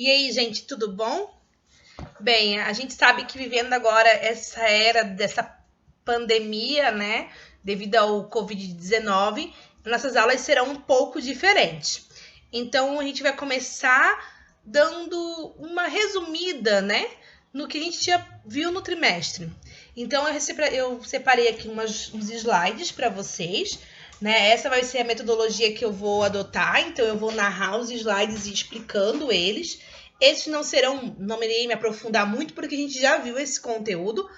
E aí, gente, tudo bom? Bem, a gente sabe que vivendo agora essa era dessa pandemia, né, devido ao Covid-19, nossas aulas serão um pouco diferentes. Então, a gente vai começar dando uma resumida, né, no que a gente já viu no trimestre. Então, eu separei aqui uns slides para vocês, né? Essa vai ser a metodologia que eu vou adotar, então eu vou narrar os slides e explicando eles. Esses não irei me aprofundar muito, porque a gente já viu esse conteúdo,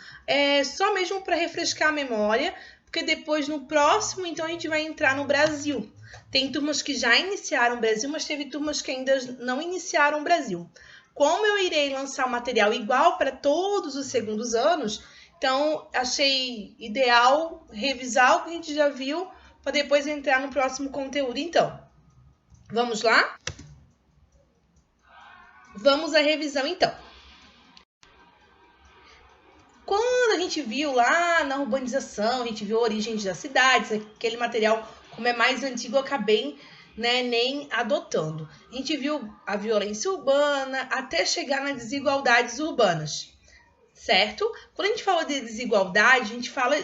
só mesmo para refrescar a memória, porque depois no próximo, então, a gente vai entrar no Brasil. Tem turmas que já iniciaram o Brasil, mas teve turmas que ainda não iniciaram o Brasil. Como eu irei lançar o material igual para todos os segundos anos, então achei ideal revisar o que a gente já viu para depois entrar no próximo conteúdo. Então, vamos lá? Vamos à revisão, então. Quando a gente viu lá na urbanização, a gente viu a origem das cidades, aquele material, como é mais antigo, eu acabei nem adotando. A gente viu a violência urbana até chegar nas desigualdades urbanas, certo? Quando a gente fala de desigualdade, a gente fala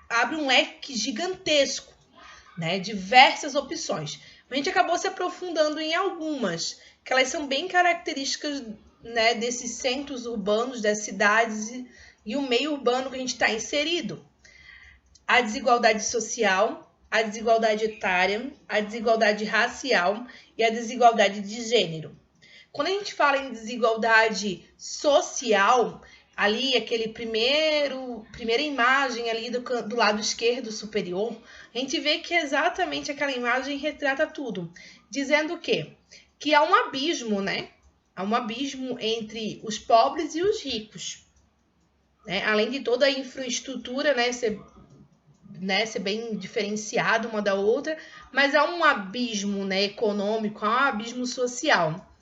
abre um leque gigantesco, né? Diversas opções. A gente acabou se aprofundando em algumas, que elas são bem características, né, desses centros urbanos, das cidades e o meio urbano que a gente está inserido. A desigualdade social, a desigualdade etária, a desigualdade racial e a desigualdade de gênero. Quando a gente fala em desigualdade social, ali aquele primeira imagem ali do lado esquerdo superior, a gente vê que exatamente aquela imagem retrata tudo, dizendo o quê? Que há um abismo, né? Há um abismo entre os pobres e os ricos, né? Além de toda a infraestrutura, né, ser bem diferenciada uma da outra, mas há um abismo, né, econômico, há um abismo social.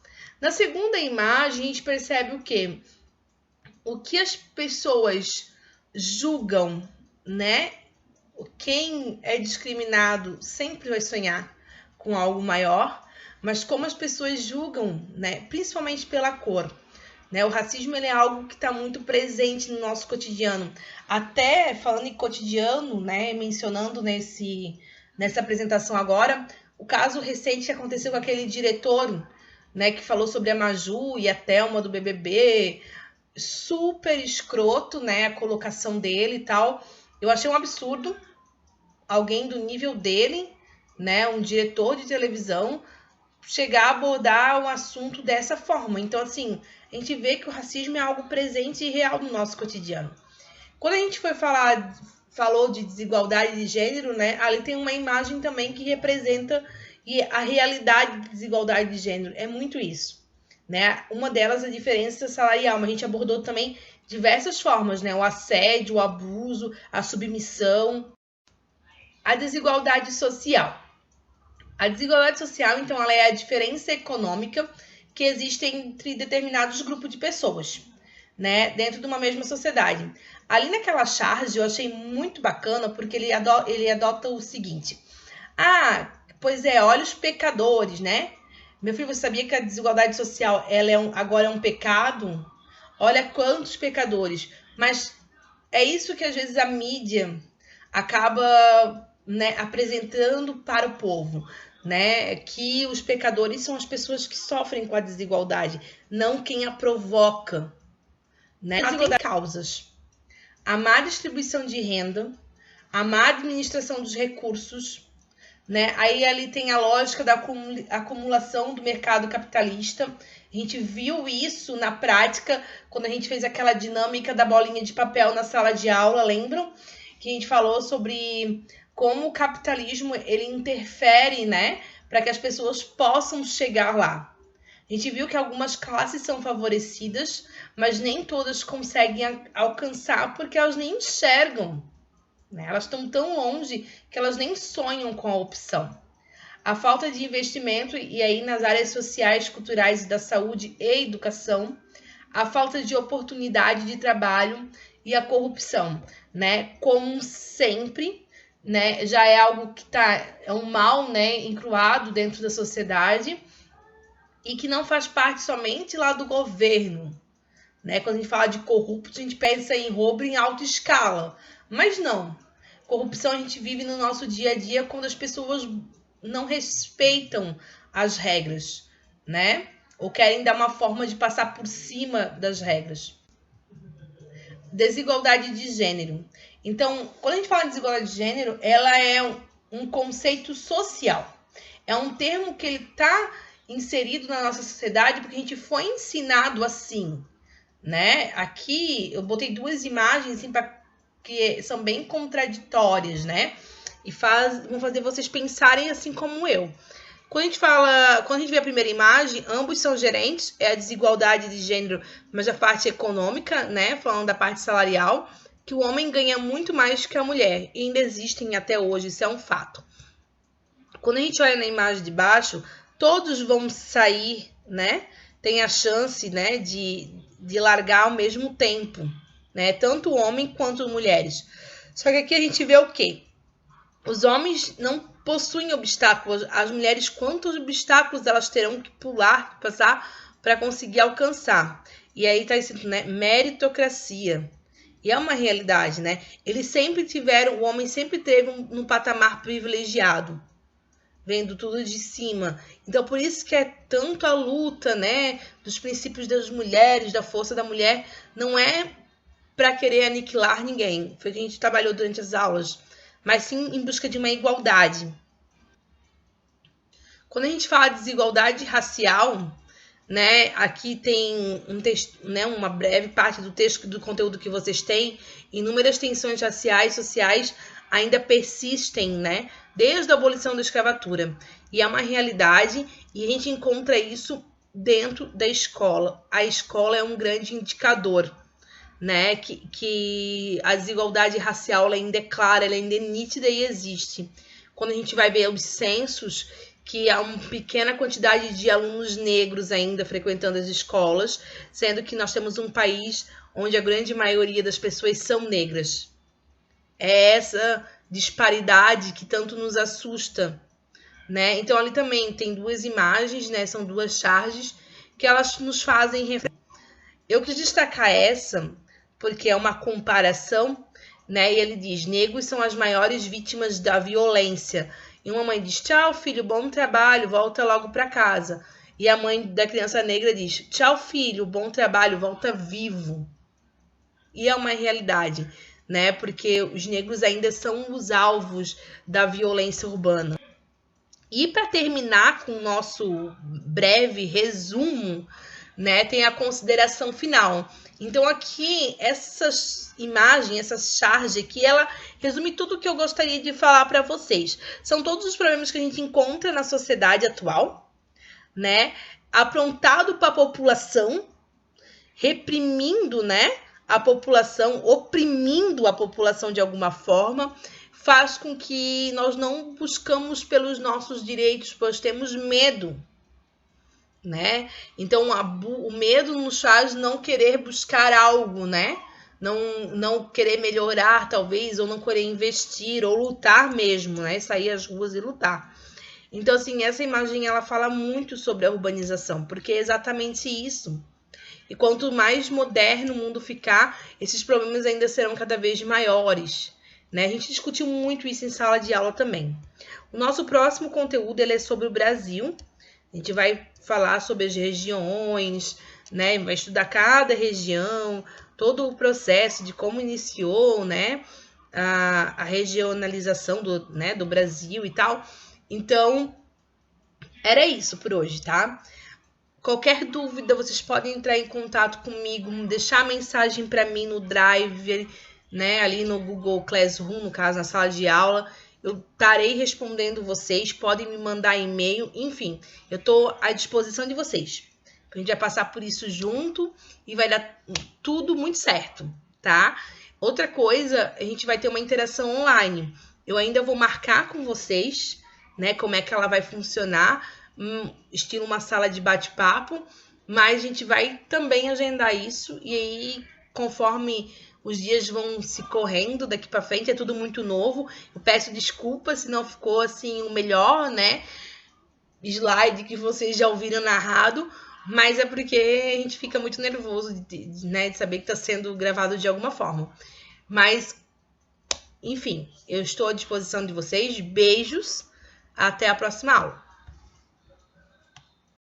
Na segunda imagem, a gente percebe o quê? O que as pessoas julgam, né? Quem é discriminado sempre vai sonhar com algo maior, mas como as pessoas julgam, né? Principalmente pela cor, né? O racismo ele é algo que está muito presente no nosso cotidiano. Até falando em cotidiano, né? Mencionando nessa apresentação agora, o caso recente que aconteceu com aquele diretor, né? Que falou sobre a Maju e a Thelma do BBB, super escroto, né, a colocação dele e tal. Eu achei um absurdo alguém do nível dele, né, um diretor de televisão, chegar a abordar um assunto dessa forma. Então, assim, a gente vê que o racismo é algo presente e real no nosso cotidiano. Quando a gente falou de desigualdade de gênero, né, ali tem uma imagem também que representa a realidade de desigualdade de gênero. É muito isso. Né? Uma delas é a diferença salarial, mas a gente abordou também diversas formas, né? O assédio, o abuso, a submissão, a desigualdade social. A desigualdade social, então, ela é a diferença econômica que existe entre determinados grupos de pessoas, né? Dentro de uma mesma sociedade. Ali naquela charge eu achei muito bacana porque ele adota o seguinte: pois é, olha os pecadores, né? Meu filho, você sabia que a desigualdade social agora é um pecado? Olha quantos pecadores. Mas é isso que às vezes a mídia acaba, né, apresentando para o povo, né? Que os pecadores são as pessoas que sofrem com a desigualdade, não quem a provoca, né? Ela tem causas: a má distribuição de renda, a má administração dos recursos, né? Aí ali tem a lógica da acumulação do mercado capitalista. A gente viu isso na prática quando a gente fez aquela dinâmica da bolinha de papel na sala de aula, lembram? Que a gente falou sobre como o capitalismo ele interfere, né, para que as pessoas possam chegar lá. A gente viu que algumas classes são favorecidas, mas nem todas conseguem alcançar porque elas nem enxergam, né? Elas estão tão longe que elas nem sonham com a opção. A falta de investimento, e aí nas áreas sociais, culturais, da saúde e educação, a falta de oportunidade de trabalho e a corrupção, né? Como sempre, né? Já é algo que é um mal, né, encruado dentro da sociedade. e que não faz parte somente lá do governo, né? Quando a gente fala de corrupto, a gente pensa em roubo em alta escala, mas não. Corrupção a gente vive no nosso dia a dia quando as pessoas não respeitam as regras, né? Ou querem dar uma forma de passar por cima das regras. Desigualdade de gênero. Então, quando a gente fala de desigualdade de gênero, ela é um conceito social. É um termo que ele está inserido na nossa sociedade porque a gente foi ensinado assim, né? Aqui eu botei duas imagens assim, que são bem contraditórias, né? E vão fazer vocês pensarem assim como eu. Quando a gente vê a primeira imagem, ambos são gerentes, é a desigualdade de gênero, mas a parte econômica, né? Falando da parte salarial, que o homem ganha muito mais que a mulher. E ainda existem até hoje, isso é um fato. Quando a gente olha na imagem de baixo, todos vão sair, né? Tem a chance, né, de largar ao mesmo tempo, né? Tanto homem quanto mulheres. Só que aqui a gente vê o quê? Os homens não possuem obstáculos. As mulheres, quantos obstáculos elas terão que pular, passar para conseguir alcançar? E aí está escrito, né? Meritocracia. E é uma realidade, né? Eles sempre tiveram, o homem sempre teve um patamar privilegiado, vendo tudo de cima. Então, por isso que é tanto a luta, né? Dos princípios das mulheres, da força da mulher. Não é para querer aniquilar ninguém. Foi o que a gente trabalhou durante as aulas. Mas sim em busca de uma igualdade. Quando a gente fala de desigualdade racial, né, aqui tem um texto, né, uma breve parte do texto do conteúdo que vocês têm. Inúmeras tensões raciais, sociais ainda persistem, né, desde a abolição da escravatura. E é uma realidade e a gente encontra isso dentro da escola. A escola é um grande indicador, né, que a desigualdade racial ela ainda é clara, ela ainda é nítida e existe. Quando a gente vai ver os censos, que há uma pequena quantidade de alunos negros ainda frequentando as escolas, sendo que nós temos um país onde a grande maioria das pessoas são negras. É essa disparidade que tanto nos assusta, né? Então ali também tem duas imagens, né? São duas charges que elas nos fazem refletir. Eu quis destacar essa porque é uma comparação, né? E ele diz: negros são as maiores vítimas da violência. E uma mãe diz: tchau, filho, bom trabalho, volta logo para casa. E a mãe da criança negra diz: tchau, filho, bom trabalho, volta vivo. E é uma realidade, né? Porque os negros ainda são os alvos da violência urbana. E para terminar com o nosso breve resumo, né, tem a consideração final. Então aqui, essas imagens, essa charge aqui, ela resume tudo o que eu gostaria de falar para vocês. São todos os problemas que a gente encontra na sociedade atual, né, aprontado para a população, reprimindo, né, a população, oprimindo a população de alguma forma, faz com que nós não buscamos pelos nossos direitos, pois temos medo, né? Então, o medo nos faz não querer buscar algo, né? Não querer melhorar, talvez, ou não querer investir, ou lutar mesmo, né? Sair às ruas e lutar. Então, assim, essa imagem, ela fala muito sobre a urbanização, porque é exatamente isso. E quanto mais moderno o mundo ficar, esses problemas ainda serão cada vez maiores, né? A gente discutiu muito isso em sala de aula também. O nosso próximo conteúdo ele é sobre o Brasil. A gente vai falar sobre as regiões, né? Vai estudar cada região, todo o processo de como iniciou, né? A regionalização do Brasil e tal. Então, era isso por hoje, tá? Qualquer dúvida, vocês podem entrar em contato comigo, deixar mensagem para mim no Drive, né? Ali no Google Classroom, no caso, na sala de aula. Eu estarei respondendo vocês, podem me mandar e-mail, enfim, eu estou à disposição de vocês. A gente vai passar por isso junto e vai dar tudo muito certo, tá? Outra coisa, a gente vai ter uma interação online. Eu ainda vou marcar com vocês, né, como é que ela vai funcionar, estilo uma sala de bate-papo, mas a gente vai também agendar isso e aí, conforme os dias vão se correndo daqui para frente, é tudo muito novo. Eu peço desculpas se não ficou assim o melhor, né? slide que vocês já ouviram narrado, mas é porque a gente fica muito nervoso de saber que está sendo gravado de alguma forma. Mas, enfim, eu estou à disposição de vocês. Beijos. Até a próxima aula.